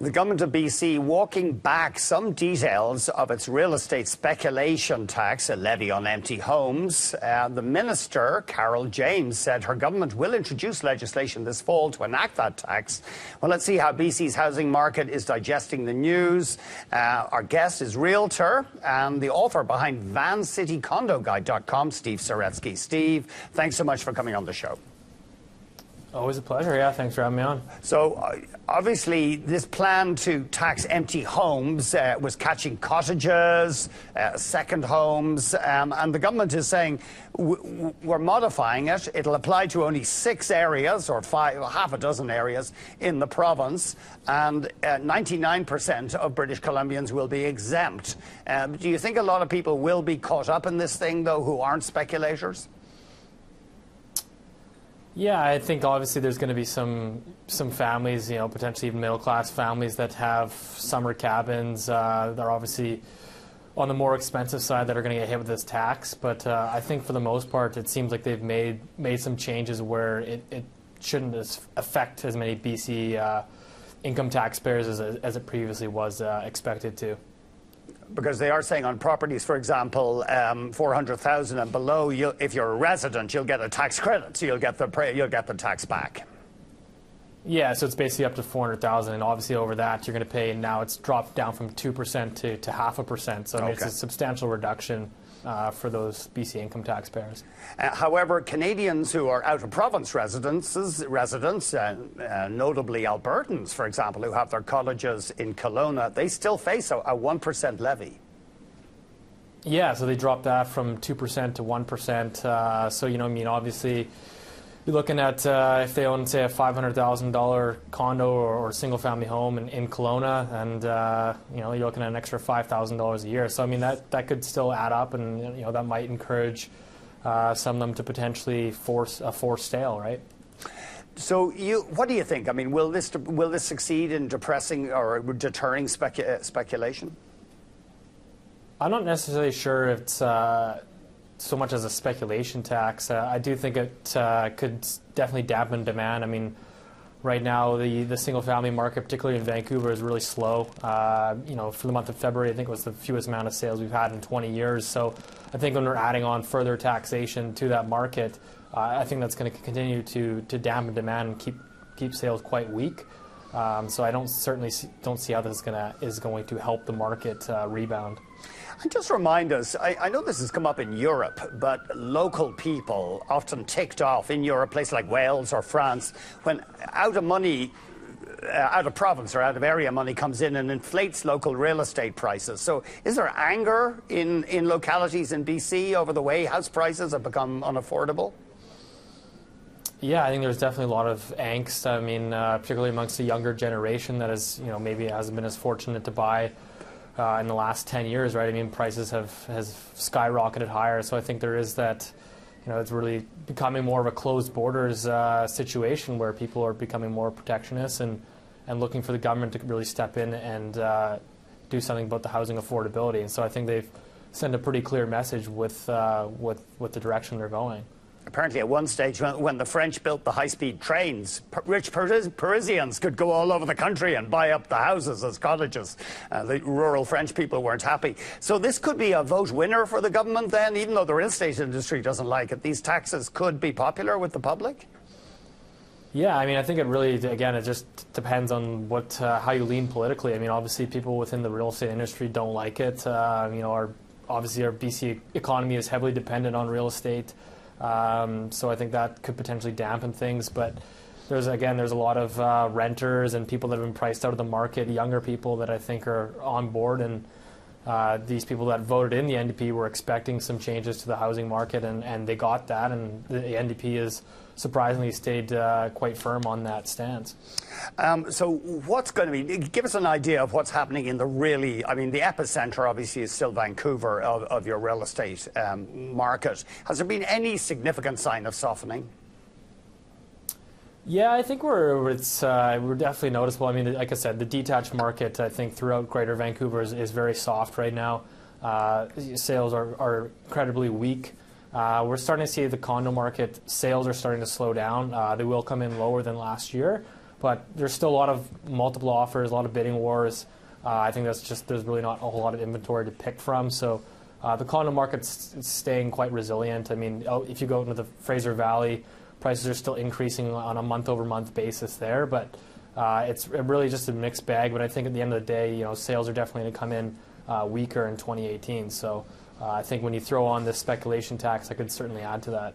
The government of BC walking back some details of its real estate speculation tax, a levy on empty homes. The minister, Carol James, said her government will introduce legislation this fall to enact that tax. Well, let's see how BC's housing market is digesting the news. Our guest is realtor and the author behind VancityCondoGuide.com, Steve Saretsky. Steve, thanks so much for coming on the show. Always a pleasure. Yeah, thanks for having me on. So, obviously, this plan to tax empty homes was catching cottages, second homes, and the government is saying we're modifying it. It'll apply to only 6 areas, or half a dozen areas in the province, and 99% of British Columbians will be exempt. Do you think a lot of people will be caught up in this thing, though, who aren't speculators? Yeah, I think obviously there's going to be some families, you know, potentially even middle-class families that have summer cabins. They're obviously on the more expensive side that are going to get hit with this tax. But I think for the most part, it seems like they've made some changes where it shouldn't affect as many BC income taxpayers as it previously was expected to. Because they are saying on properties, for example, 400,000 and below, if you're a resident, you'll get a tax credit, so you'll get the tax back. Yeah, so it's basically up to 400,000, and obviously over that you're going to pay. Now it's dropped down from 2% to 0.5%, so I mean, it's a substantial reduction for those BC income taxpayers. However, Canadians who are out-of-province residents, notably Albertans, for example, who have their cottages in Kelowna, they still face a 1% levy. Yeah, so they dropped that from 2% to 1%. So, you know, I mean, obviously, you're looking at if they own, say, a $500,000 condo or single-family home in Kelowna, and you know, you're looking at an extra $5,000 a year. So I mean, that could still add up, and you know, that might encourage some of them to potentially force a forced sale, right? So what do you think? I mean, will this succeed in depressing or deterring speculation? I'm not necessarily sure if it's so much as a speculation tax. I do think it could definitely dampen demand. I mean, right now the single-family market, particularly in Vancouver, is really slow. You know, for the month of February, I think it was the fewest amount of sales we've had in 20 years. So I think when we're adding on further taxation to that market, I think that's going to continue to dampen demand and keep sales quite weak. So I don't see how this is going to help the market rebound. And just remind us, I know this has come up in Europe, but local people often ticked off in Europe, places like Wales or France, when out of province or out of area money comes in and inflates local real estate prices. So is there anger in localities in BC over the way house prices have become unaffordable? Yeah, I think there's definitely a lot of angst. I mean, particularly amongst the younger generation that is, you know, maybe hasn't been as fortunate to buy in the last 10 years, right? I mean, prices have skyrocketed higher, so I think there is that, you know, it's really becoming more of a closed borders situation where people are becoming more protectionist and looking for the government to really step in and do something about the housing affordability. And so I think they've sent a pretty clear message with the direction they're going. Apparently at one stage when the French built the high-speed trains, rich Parisians could go all over the country and buy up the houses as cottages. The rural French people weren't happy. So this could be a vote winner for the government then, even though the real estate industry doesn't like it. These taxes could be popular with the public? Yeah, I mean, I think it really, again, it just depends on how you lean politically. I mean, obviously people within the real estate industry don't like it. You know, obviously our BC economy is heavily dependent on real estate. So I think that could potentially dampen things, but there's a lot of renters and people that have been priced out of the market, younger people that I think are on board, and these people that voted in the NDP were expecting some changes to the housing market, and they got that, and the NDP has surprisingly stayed quite firm on that stance. So what's going to be, give us an idea of what's happening in the the epicenter obviously is still Vancouver of your real estate market. Has there been any significant sign of softening? Yeah, I think we're definitely noticeable. I mean, like I said, the detached market, I think, throughout Greater Vancouver is very soft right now. Sales are incredibly weak. We're starting to see the condo market sales are starting to slow down. They will come in lower than last year, but there's still a lot of multiple offers, a lot of bidding wars. I think that's just, there's really not a whole lot of inventory to pick from. So the condo market's staying quite resilient. I mean, if you go into the Fraser Valley, prices are still increasing on a month-over-month basis there, but it's really just a mixed bag. But I think at the end of the day, sales are definitely going to come in weaker in 2018. So I think when you throw on this speculation tax, that could certainly add to that.